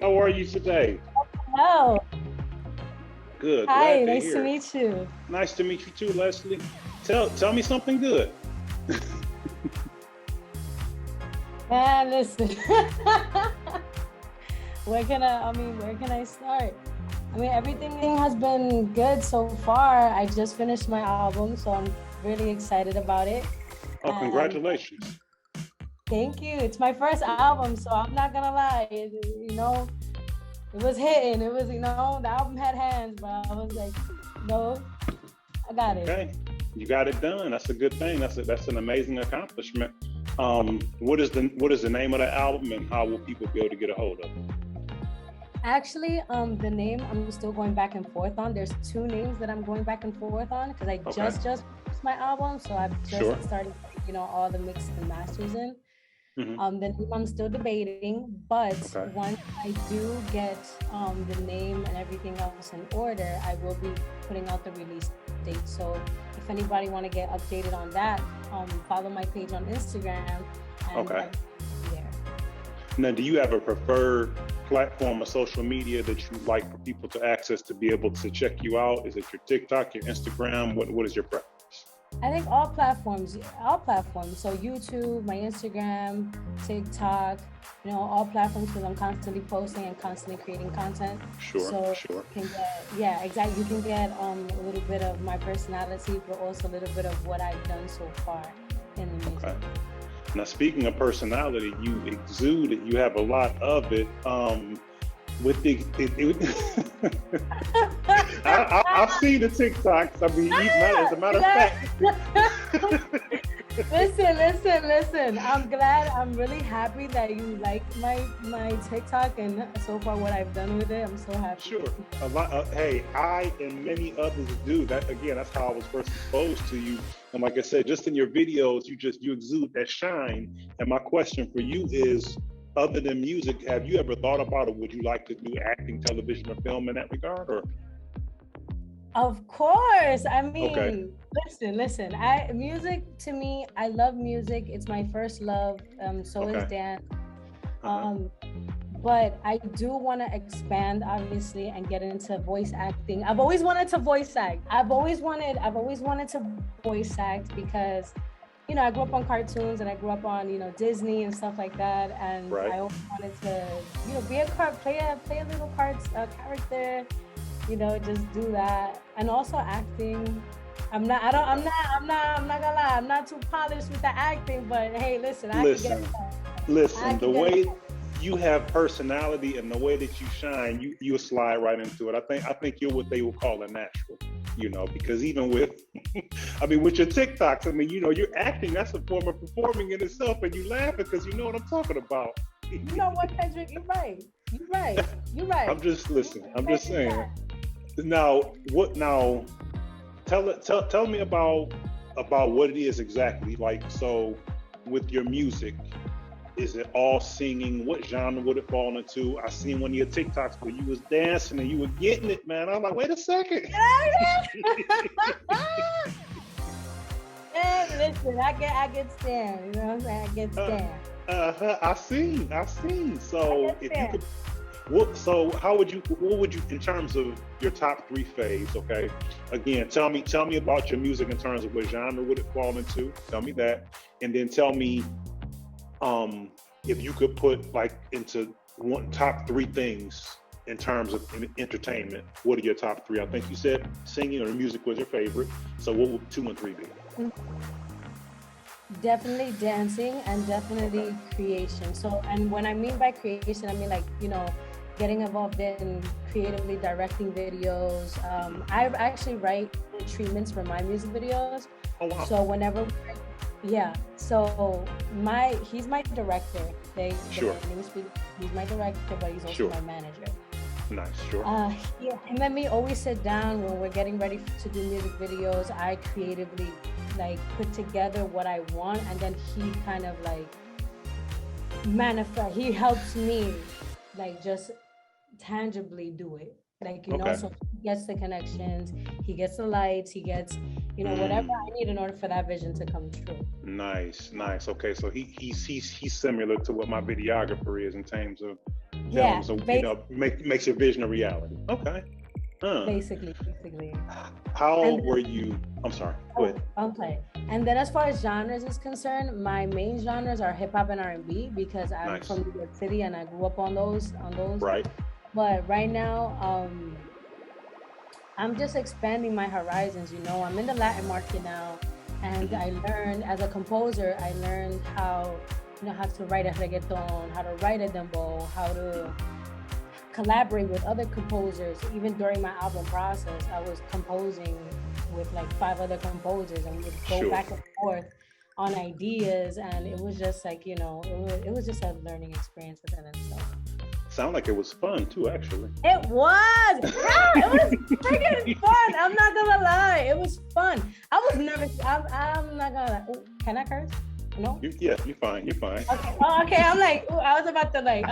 How are you today? Hello. Good. Hi, Glad to nice to hear. meet you. Nice to meet you too, Leslie. Tell me something good. Man, listen. Where can I start? Everything has been good so far. I just finished my album, so I'm really excited about it. Oh, And congratulations. thank you. It's my first album, so I'm not gonna lie. It was hitting. It was, the album had hands, but I was like, no, I got it. Okay. You got it done. That's a good thing. That's an amazing accomplishment. What is the name of the album and how will people be able to get a hold of it? Actually, the name I'm still going back and forth on. There's two names that I'm going back and forth on because I Okay. just finished my album, so I've Sure. just started, all the mixes and masters in. Hmm. The name I'm still debating, but Okay. once I do get the name and everything else in order, I will be putting out the release date. So if anybody want to get updated on that, follow my page on Instagram and Okay. everything there. Now, do you have a preferred platform of social media that you like for people to access to be able to check you out? Is it your TikTok, your Instagram? What is your preference? I think all platforms, all platforms. So YouTube, my Instagram, TikTok, all platforms because I'm constantly posting and constantly creating content. Sure. So Sure. you can get, yeah, exactly. You can get a little bit of my personality, but also a little bit of what I've done so far in the Okay. music. Now, speaking of personality, you exude it. You have a lot of it. With the, I've seen the TikToks. I mean, as a matter of fact. Listen. I'm really happy that you like my TikTok and so far what I've done with it. I'm so happy. Sure. A lot. Hey, I and many others do that. Again, that's how I was first exposed to you. And like I said, just in your videos, you exude that shine. And my question for you is, other than music, have you ever thought about, or would you like to do acting, television, or film in that regard? Or Of course. okay. Listen. I music to me, I love music. It's my first love. So is Okay. dance. Uh-huh. Um, but I do want to expand, obviously, and get into voice acting. I've always wanted to voice act. I've always wanted to voice act because, I grew up on cartoons and I grew up on, Disney and stuff like that. And Right. I always wanted to, be play a little character, just do that. And also acting. Okay. I'm not gonna lie, I'm not too polished with the acting, but hey, listen, I can get Listen. that. I Listen, the can get way that. you have personality and the way that you shine, you slide right into it. I think you're what they would call a natural, because even with I mean with your TikToks, I mean, you're acting, that's a form of performing in itself, and you laugh because you know what I'm talking about. You know what, Kendrick? You're right. You're right. You're right. I'm just listen, I'm Right just with saying. that. Now tell me about what it is exactly. Like, so with your music, is it all singing? What genre would it fall into? I seen one of your TikToks where you was dancing and you were getting it, man. I'm like, wait a second. Hey, listen, I get stand. You know what I'm saying? I get Uh, stand. I seen. I So get if you stand. could, so what would you, in terms of your top three faves? Okay, again, tell me about your music in terms of what genre would it fall into. Tell me that, and then tell me, if you could put like into one top three things in terms of entertainment. What are your top three? I think you said singing or music was your favorite. So what would two and three be? Definitely dancing and Okay. definitely creation. So, and when I mean by creation, I mean like, getting involved in creatively directing videos. Hmm. I actually write treatments for my music videos. Oh wow. So whenever, yeah. So he's my director. The Sure. name is he's my director, but he's also Sure. my manager. Nice. Sure. Him and me always sit down when we're getting ready to do music videos. I creatively like put together what I want, and then he kind of like manifest. He helps me like just tangibly do it. Like, Okay. so he gets the connections, he gets the lights, he gets, you know, whatever I need in order for that vision to come true. Nice. Okay, so he's similar to what my videographer is in terms of you know, makes your vision a reality. Okay. Basically. How old were you? I'm sorry. Go ahead. Okay. And then as far as genres is concerned, my main genres are hip hop and R&B because I'm from New York City and I grew up on those. Right. But right now, I'm just expanding my horizons. You know, I'm in the Latin market now, and I learned as a composer. I learned how to write a reggaeton, how to write a dembow, how to collaborate with other composers. Even during my album process, I was composing with like 5 other composers, and we would go back and forth on ideas, and it was just like, you know, it was just a learning experience within itself. Sound like it was fun too, actually. It was. It was freaking fun. I'm not gonna lie, it was fun. I was nervous. I'm not gonna lie. Ooh, can I curse? No? You're fine. Okay. Oh, okay. I'm like, I was about to say,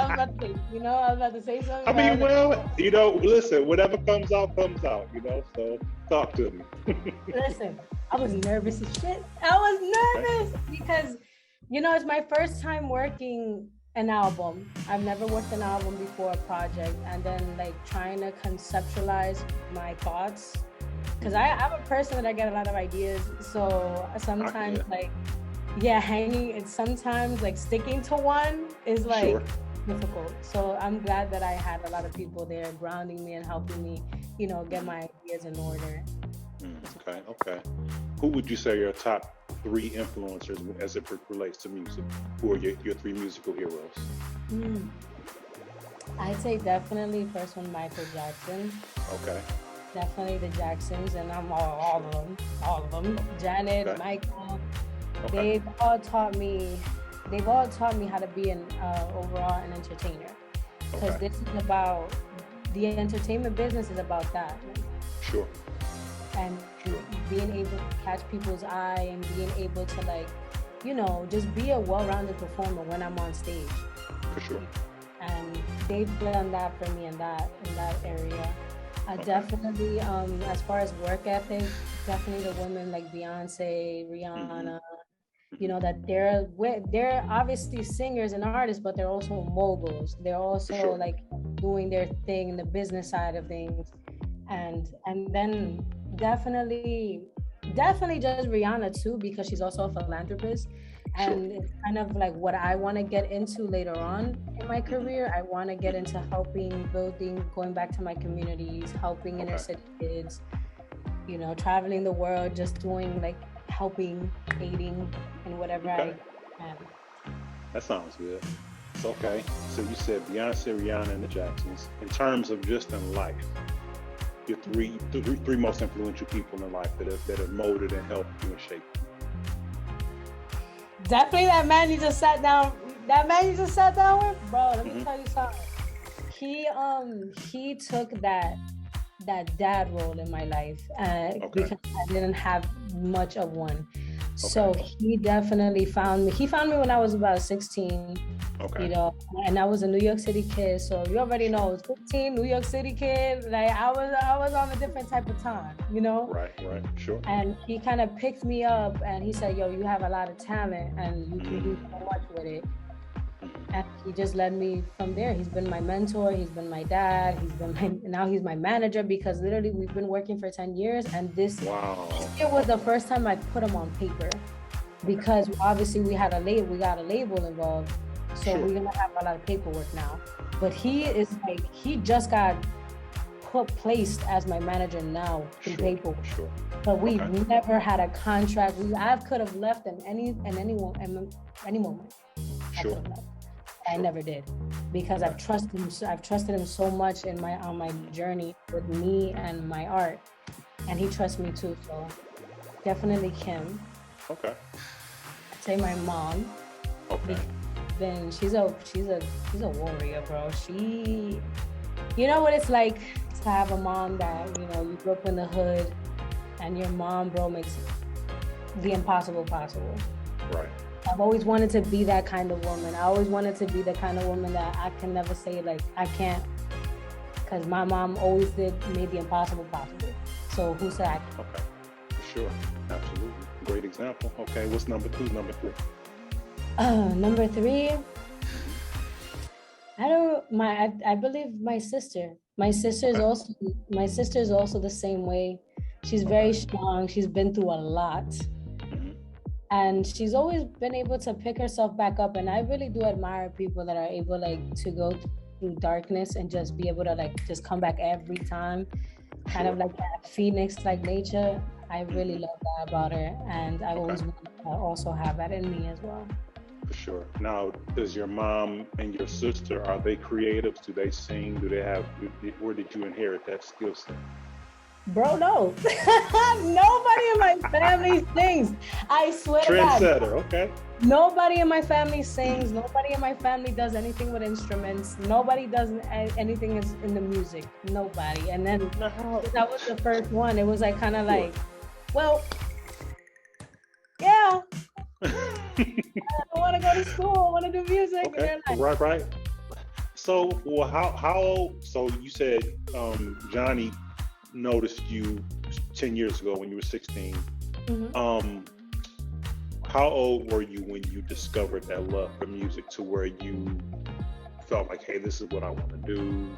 you know, I was about to say something. I mean, well, you know, listen, whatever comes out, you know, so talk to me. Listen, I was nervous as shit. I was nervous because, you know, it's my first time working an album. I've never worked an album before, a project, and then like trying to conceptualize my thoughts. Because I'm a person that I get a lot of ideas. So sometimes hanging, and sometimes like sticking to one is like difficult. So I'm glad that I had a lot of people there grounding me and helping me, you know, get my ideas in order. Okay. Who would you say are your top 3 influencers as it relates to music? Who are your 3 musical heroes? I'd say definitely first one, Michael Jackson. Okay. Definitely the Jacksons, and I'm all of them. Janet, Michael. Okay. They've all taught me how to be an entertainer. Because this is about, the entertainment business is about that. Sure. And being able to catch people's eye and being able to, like, you know, just be a well-rounded performer when I'm on stage. For sure. And they've done that for me in that area. Definitely, as far as work ethic, definitely the women like Beyonce, Rihanna, you know, that they're obviously singers and artists, but they're also moguls. They're also like doing their thing in the business side of things. And then definitely just Rihanna too, because she's also a philanthropist. And it's kind of like what I want to get into later on in my career. I want to get into helping, building, going back to my communities, helping inner city kids, you know, traveling the world, just doing like helping, aiding, and whatever I can. That sounds good. It's okay. So you said Beyonce, Rihanna, and the Jacksons. In terms of just in life, your three most influential people in life that have molded and helped you and shaped you. Definitely that man you just sat down with, bro. Let me tell you something. He took that dad role in my life because I didn't have much of one. So he definitely found me. He found me when I was about 16. You know, and I was a New York City kid, so you already know, 15, New York City kid. Like I was on a different type of time, you know. Right, sure. And he kind of picked me up, and he said, "Yo, you have a lot of talent, and you can do so much with it." And he just led me from there. He's been my mentor. He's been my dad. Now he's my manager, because literally we've been working for 10 years, and this year was the first time I put him on paper, because obviously we got a label involved. So we're gonna have a lot of paperwork now. But he just got placed as my manager now through paperwork. But we've never had a contract. I could have left in any moment. I could have left. I never did, because I've trusted him so much on my journey with me and my art, and he trusts me too. So definitely Kim. Okay. I'd say my mom. Okay. Then she's a warrior, bro. She, you know what it's like to have a mom that, you know, you grew up in the hood, and your mom, bro, makes the impossible possible. Right. I've always wanted to be that kind of woman. I always wanted to be the kind of woman that I can never say like I can't, because my mom always made the impossible possible. So who said I can't? Okay, for sure, absolutely, great example. Okay, what's number two? Number three. Number three, I believe my sister. My sister is also the same way. She's very strong. She's been through a lot. And she's always been able to pick herself back up. And I really do admire people that are able to go through darkness and just be able to just come back every time. Kind of like that Phoenix-like nature. I really love that about her. And I always want to also have that in me as well. For sure. Now, does your mom and your sister, are they creatives? Do they sing? Where did you inherit that skill set? Bro, no. Nobody in my family sings. I swear to God. Trendsetter, okay. Nobody in my family sings. Nobody in my family does anything with instruments. Nobody does anything in the music. Nobody. And then that was the first one. It was kind of well, yeah. I want to go to school. I want to do music. Okay. Right. So, so you said Johnny noticed you 10 years ago when you were 16. Mm-hmm. How old were you when you discovered that love for music to where you felt like, hey, this is what I want to do?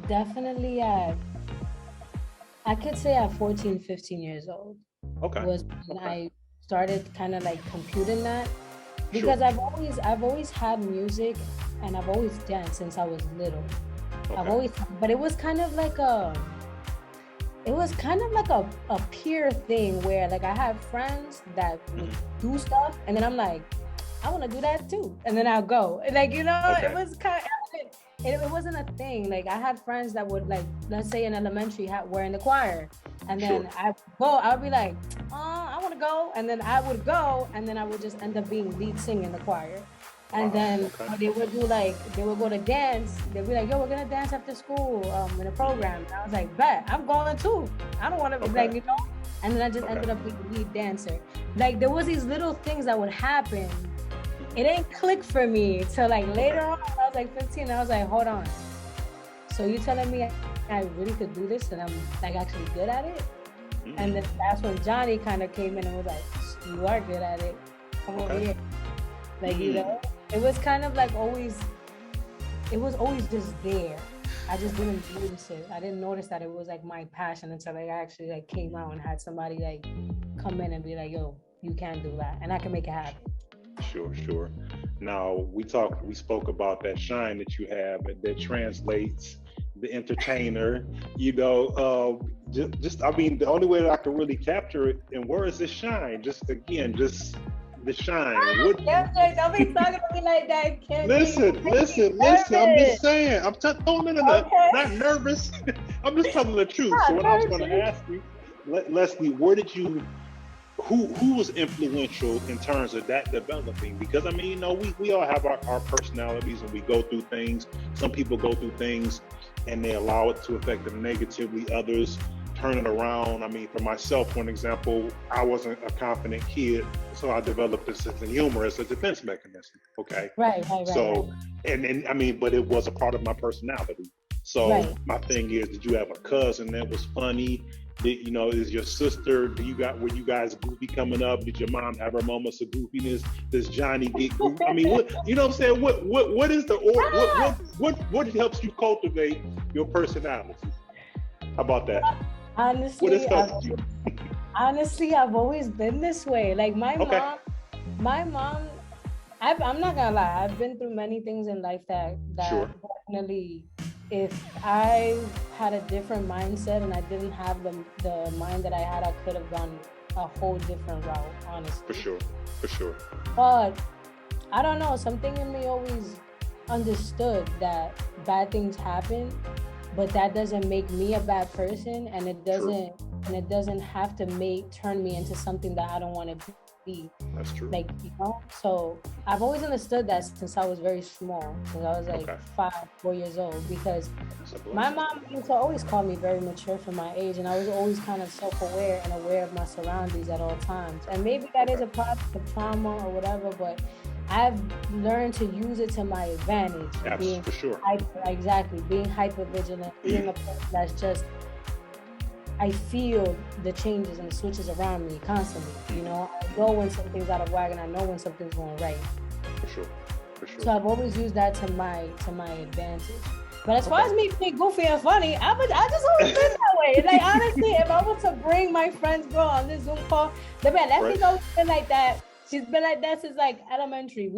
Definitely I could say at 14, 15 years old. Okay. Was when I started kind of computing that, because I've always had music and I've always danced since I was little. Okay. But it was kind of like a peer thing where I have friends that would do stuff and then I'm like, I want to do that too, and then I'll go. It was kind of. It wasn't a thing. I had friends that would let's say in elementary were in the choir, and then I would be like, I want to go, and then I would go, and then I would just end up being lead singer in the choir, and then they would do they would go to dance. They'd be like, yo, we're gonna dance after school in a program. And I was like, bet, I'm going too. I don't want to be and then I just ended up being the lead dancer. There was these little things that would happen. It didn't click for me till later on. I was 15. I was like, hold on. So you telling me I really could do this and I'm actually good at it? Mm-hmm. And then that's when Johnny kind of came in and was like, you are good at it. Come over here. It was kind of always. It was always just there. I just didn't notice it. I didn't notice that it was my passion until I actually came out and had somebody come in and be like, yo, you can do that and I can make it happen. Sure. Now we spoke about that shine that you have that translates the entertainer, the only way that I can really capture it in words is shine. Just the shine. Don't be talking to me like that, Kim. Listen. I'm just saying. I'm throwing it in not nervous. I'm just telling the truth. So what I was going to ask you, Leisley, where did you? Who was influential in terms of that developing? Because we all have our personalities and we go through things. Some people go through things and they allow it to affect them negatively. Others turn it around. For myself, for an example, I wasn't a confident kid, so I developed a sense of humor as a defense mechanism. Okay. Right. So, but it was a part of my personality. So my thing is, did you have a cousin that was funny? Is your sister, were you guys goofy coming up? Did your mom have her moments of goofiness? Does Johnny get goofy? What I'm saying? What is what helps you cultivate your personality? How about that? Honestly, what has helped you? Honestly, I've always been this way. My mom, I'm not gonna lie, I've been through many things in life that definitely, if I had a different mindset and I didn't have the mind that I had, I could have gone a whole different route, honestly. For sure. But I don't know, something in me always understood that bad things happen, but that doesn't make me a bad person, and it doesn't have to turn me into something that I don't want to be. That's true. So I've always understood that since I was very small, since I was 4 years old, because my mom used to always call me very mature for my age, and I was always kind of self-aware and aware of my surroundings at all times. And maybe that is a product of trauma or whatever, but I've learned to use it to my advantage. Absolutely, for sure. Being hyper vigilant, being a person that's just, I feel the changes and the switches around me constantly. You know, I know when something's out of whack, and I know when something's going right. For sure. So I've always used that to my advantage. But as far as me being goofy and funny, I just always been that way. Like, honestly, if I was to bring my friend's girl on this Zoom call, Leslie's always been like that. She's been like that since like elementary.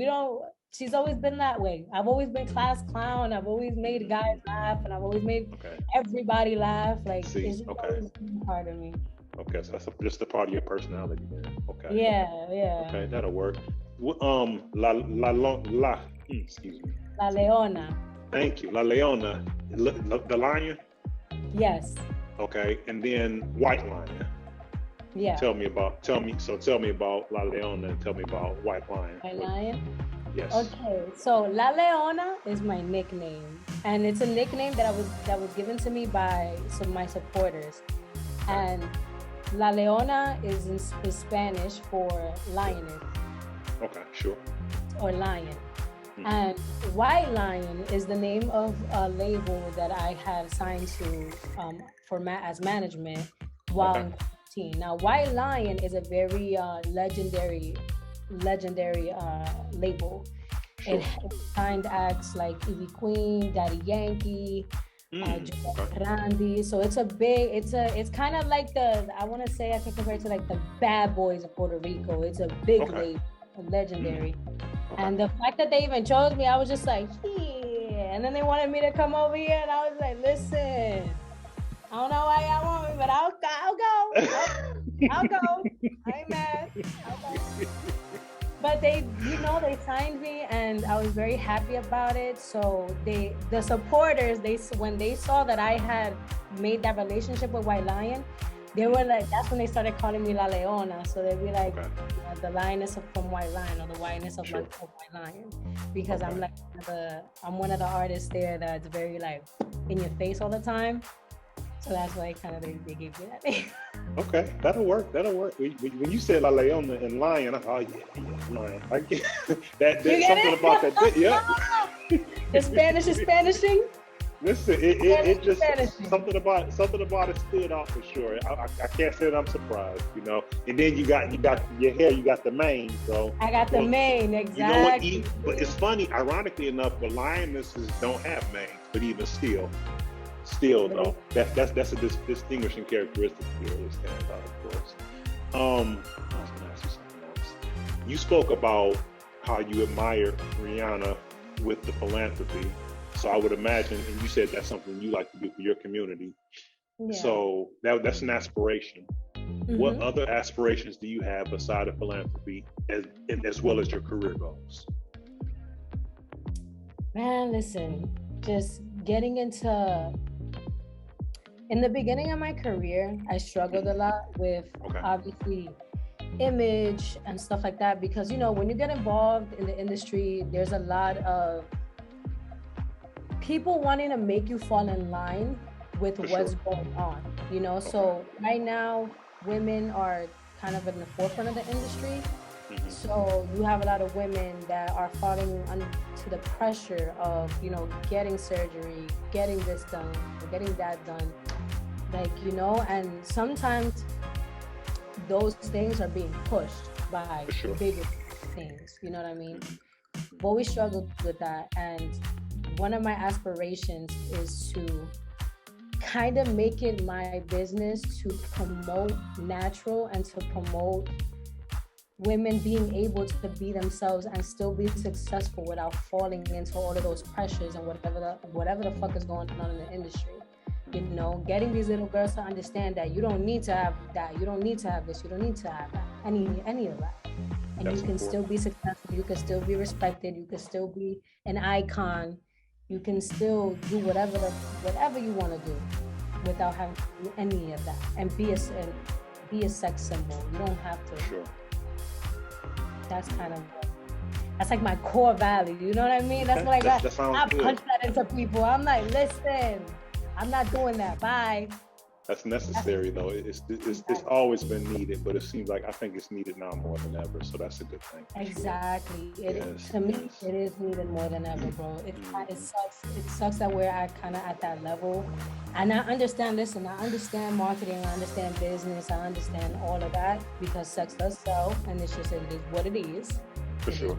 She's always been that way. I've always been class clown. I've always made guys laugh, and I've always made everybody laugh. Like, it's just always been part of me. Okay, so that's just a part of your personality, man. Okay. Yeah. Okay, that'll work. Excuse me. La Leona. Thank you, La Leona. The lion. Yes. Okay, and then White Lion. Yeah. Tell me about La Leona and tell me about White Lion. White Lion? Yes. Okay, so La Leona is my nickname, and it's a nickname that was given to me by some of my supporters. And La Leona is Spanish for lioness. Okay, sure. Or lion. Mm-hmm. And White Lion is the name of a label that I had signed to as management while in quarantine. Now, White Lion is a very legendary label. Sure. It signed acts like Ivy Queen, Daddy Yankee, Randy. So it's kind of like I want to say I can compare it to like the Bad Boys of Puerto Rico. It's a big label, legendary. And the fact that they even chose me, I was just like, yeah. And then they wanted me to come over here, and I was like, listen, I don't know why y'all want me, but I'll go. I'll go. I ain't mad. I'll go. But they signed me, and I was very happy about it. So the supporters, when they saw that I had made that relationship with White Lion, they were like, that's when they started calling me La Leona. So they'd be like, the lioness from White Lion, or the whiteness of White Lion, because I'm like one of the artists there that's very like in your face all the time. So that's why they gave me that name. Okay, that'll work. When you said La Leona and lion, I thought, lion. I get that. There's something about that. Yeah. The Spanish is Spanishing. Listen, it just something about it stood out for sure. I can't say that I'm surprised, you know. And then you got your hair, you got the mane. So I got the mane, exactly. You know what? But it's funny, ironically enough, the lionesses don't have manes, but even still though, that's a distinguishing characteristic here that stands out, of course. I was gonna ask you something else. You spoke about how you admire Rihanna with the philanthropy. So I would imagine, and you said that's something you like to do for your community. Yeah. So that's an aspiration. Mm-hmm. What other aspirations do you have aside of philanthropy, as well as your career goals? Man, listen, just getting into. In the beginning of my career, I struggled a lot with obviously image and stuff like that, because when you get involved in the industry, there's a lot of people wanting to make you fall in line with what's going on, So right now, women are kind of in the forefront of the industry. Mm-hmm. So you have a lot of women that are falling under the pressure of, getting surgery, getting this done, or getting that done. And sometimes those things are being pushed by bigger things, you know what I mean? But we struggled with that, and one of my aspirations is to kind of make it my business to promote natural and to promote women being able to be themselves and still be successful without falling into all of those pressures and whatever the fuck is going on in the industry. Getting these little girls to understand that you don't need to have that, you don't need to have this, you don't need to have that, any of that. And you can still be successful, you can still be respected, you can still be an icon, you can still do whatever you want to do without having to do any of that, and be a sex symbol. You don't have to. Sure. That's like my core value. You know what I mean? That's what I got. I punch that into people. I'm like, listen, I'm not doing that. Bye. That's necessary though. It's always been needed, but it seems like I think it's needed now more than ever. So that's a good thing. Exactly. Yes, To me, yes. it is needed more than ever, bro. It sucks. It sucks that we're kind of at that level. And I understand. Listen, I understand marketing. I understand business. I understand all of that because sex does sell, and it's just it is what it is. For sure.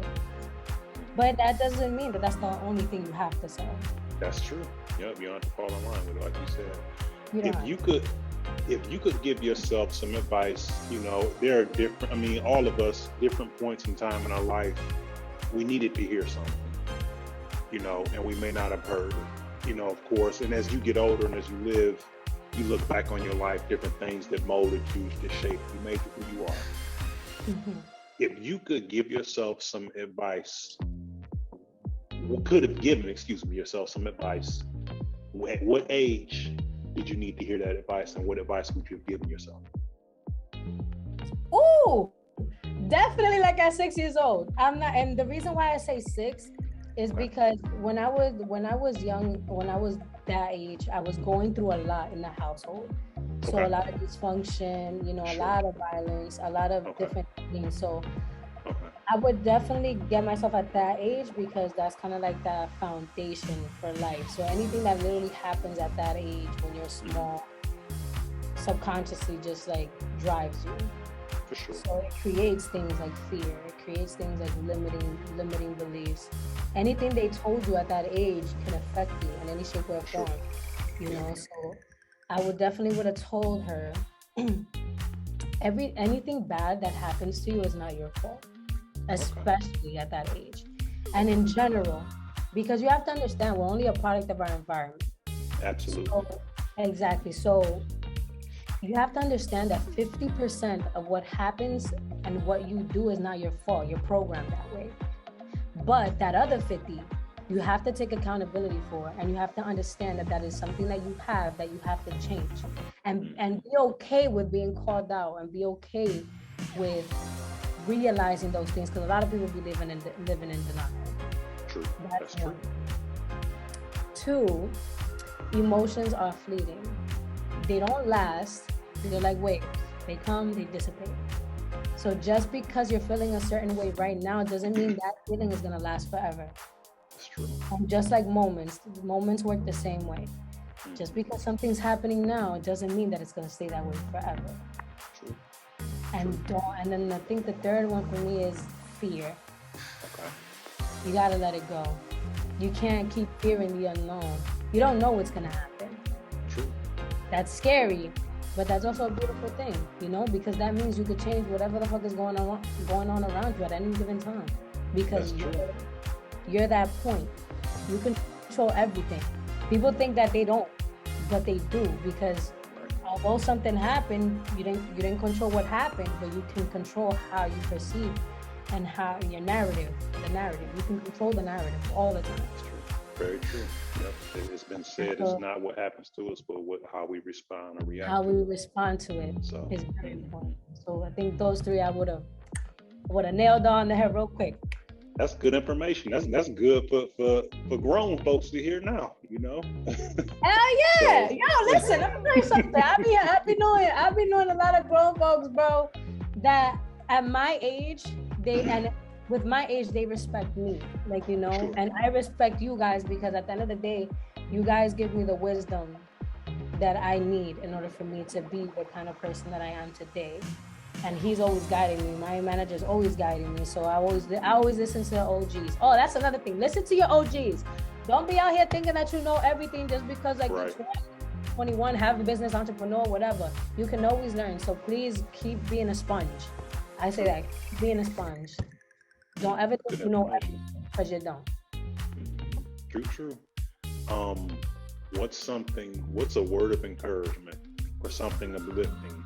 But that doesn't mean that that's the only thing you have to sell. That's true. Yep, you don't have to fall in line with it, like you said. You don't If you could give yourself some advice, there are different, all of us, different points in time in our life, we needed to hear something, and we may not have heard it, of course. And as you get older and as you live, you look back on your life, different things that molded you, that shaped you, made you who you are. Mm-hmm. If you could give yourself some advice, yourself some advice, at what age did you need to hear that advice, and what advice would you have given yourself? Ooh, definitely like at 6 years old. I'm not, and the reason why I say 6 is because when I was young, when I was that age, I was going through a lot in the household. So a lot of dysfunction, a lot of violence, a lot of different things. So I would definitely get myself at that age because that's kind of like that foundation for life. So anything that literally happens at that age when you're small, subconsciously just like drives you. For sure. So it creates things like fear. It creates things like limiting beliefs. Anything they told you at that age can affect you in any shape or form. So I would have told her anything bad that happens to you is not your fault. Especially at that age and in general, because you have to understand we're only a product of our environment. Absolutely. Exactly. So you have to understand that 50% of what happens and what you do is not your fault. You're programmed that way. But that other 50, you have to take accountability for, and you have to understand that is something that you have to change, and be okay with being called out, and be okay with realizing those things, because a lot of people be living in denial. True. That's true. 2, emotions are fleeting. They don't last. They're like waves. They come, they dissipate. So just because you're feeling a certain way right now doesn't mean that feeling is gonna last forever. That's true. And just like moments work the same way. Just because something's happening now doesn't mean that it's gonna stay that way forever. True. And then I think the third one for me is fear. Okay. You gotta let it go. You can't keep fearing the unknown. You don't know what's gonna happen. True. That's scary, but that's also a beautiful thing, because that means you could change whatever the fuck is going on around you at any given time. Because you're that point. You control everything. People think that they don't, but they do, because although something happened, you didn't control what happened, but you can control how you perceive and how the narrative. You can control the narrative all the time. That's true. Very true. Yep. It's been said it's not what happens to us, but how we respond or react. How we respond to it is very important. So I think those 3 I would have nailed on the head real quick. That's good information. That's good for grown folks to hear now. Hell yeah! Yo, listen, let me tell you something. I've been knowing a lot of grown folks, bro, that at my age, with my age, they respect me, Sure. And I respect you guys, because at the end of the day, you guys give me the wisdom that I need in order for me to be the kind of person that I am today. And he's always guiding me. My manager's always guiding me. So I always listen to the OGs. Oh, that's another thing. Listen to your OGs. Don't be out here thinking that you know everything just because you're 21, have a business, entrepreneur, whatever. You can always learn. So please keep being a sponge. I say that, keep being a sponge. Don't ever think you know everything, because you don't. True. What's a word of encouragement or something uplifting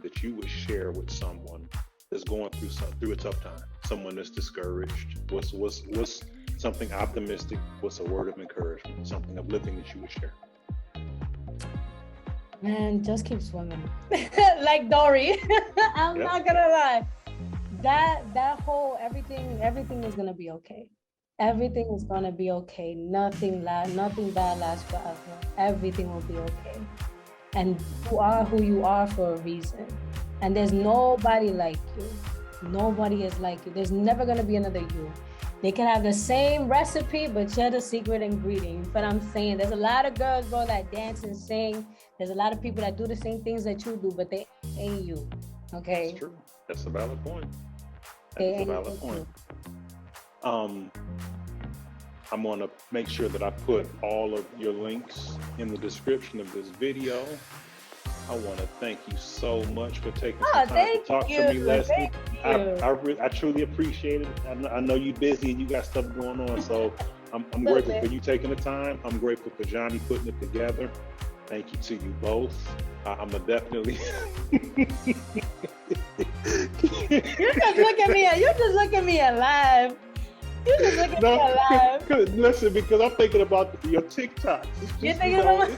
that you would share with someone that's going through a tough time, someone that's discouraged? What's something optimistic? What's a word of encouragement, something uplifting that you would share? Man, just keep swimming. Like Dory. I'm not gonna lie. That whole everything is gonna be okay. Everything is gonna be okay. Nothing bad lasts forever. Everything will be okay. And you are who you are for a reason. And there's nobody like you. Nobody is like you. There's never gonna be another you. They can have the same recipe, but you're the secret ingredient. But I'm saying there's a lot of girls, bro, that dance and sing. There's a lot of people that do the same things that you do, but they ain't you. Okay. That's true. That's a valid point. That's a valid point. I'm gonna make sure that I put all of your links in the description of this video. I want to thank you so much for taking some time to talk to me, Leisley. I truly appreciate it. I know you're busy and you got stuff going on, so I'm grateful for you taking the time. I'm grateful for Johnny putting it together. Thank you to you both. I'm a definitely. You just look at me. You just look at me alive. You just look at me alive. Listen, because I'm thinking about your TikToks. You're thinking about.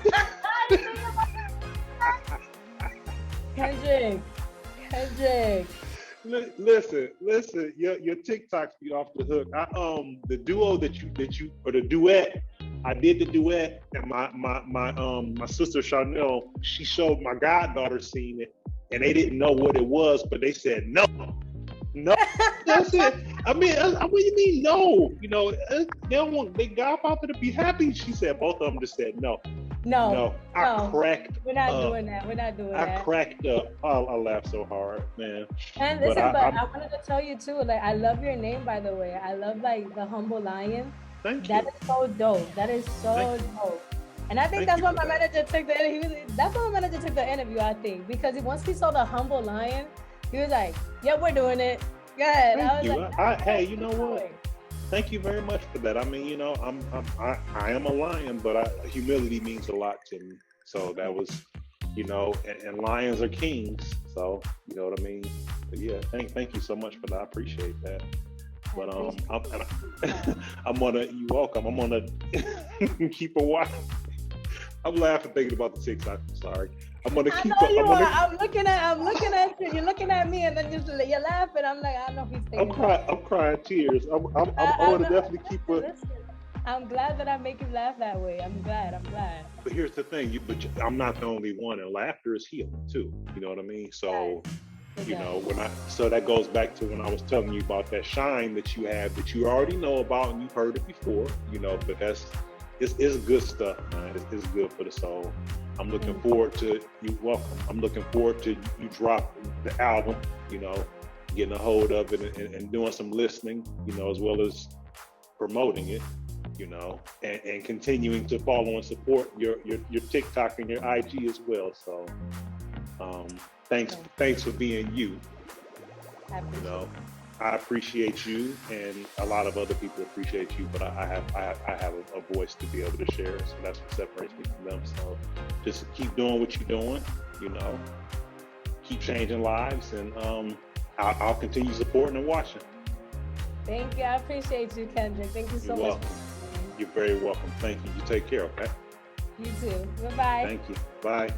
Kendrick. Listen, your TikToks be off the hook. The duo that you or the duet, I did the duet, and my sister Chanel, she showed my goddaughter seen it, and they didn't know what it was, but they said no. That's it. I mean, what do you mean no? You know, they don't want their godfather to be happy. She said both of them just said no. No. I cracked. We're not doing that. I cracked up. I laughed so hard, man. And listen, but I wanted to tell you too. Like, I love your name, by the way. I love like the humble lion. Thank you. That is so dope. That is so dope. And I think that's why my manager took the interview. That's why my manager took the interview. I think because once he saw the humble lion, he was like, "Yeah, we're doing it." Good. Thank you. Hey, you know what? Thank you very much for that. I mean, you know, I am a lion, but humility means a lot to me. So that was, you know, and lions are kings. So you know what I mean. But yeah, thank you so much for that. I appreciate that. But I'm gonna. You're welcome. I'm gonna keep a watch. I'm laughing thinking about the TikTok. I'm sorry. I'm gonna keep up. I'm looking at you. You're looking at me, and then you're laughing. I'm like, I don't know if he's thinking. I'm crying tears. I'm gonna definitely keep a. Listen, I'm glad that I make you laugh that way. I'm glad. But here's the thing, I'm not the only one, and laughter is healing too. You know what I mean? So, you know, so that goes back to when I was telling you about that shine that you have, that you already know about and you've heard it before. You know, but it's good stuff, man. It's good for the soul. I'm looking forward to you. Welcome. I'm looking forward to you drop the album. You know, getting a hold of it and doing some listening. You know, as well as promoting it. You know, and continuing to follow and support your TikTok and your IG as well. So, thanks for being you. You know, I appreciate you, and a lot of other people appreciate you. But I have a voice to be able to share, so that's what separates me from them. So, just keep doing what you're doing. You know, keep changing lives, and I'll continue supporting and watching. Thank you. I appreciate you, Kendrick. Thank you so much. You're very welcome. Thank you. You take care, okay? You too. Bye-bye. Thank you. Bye.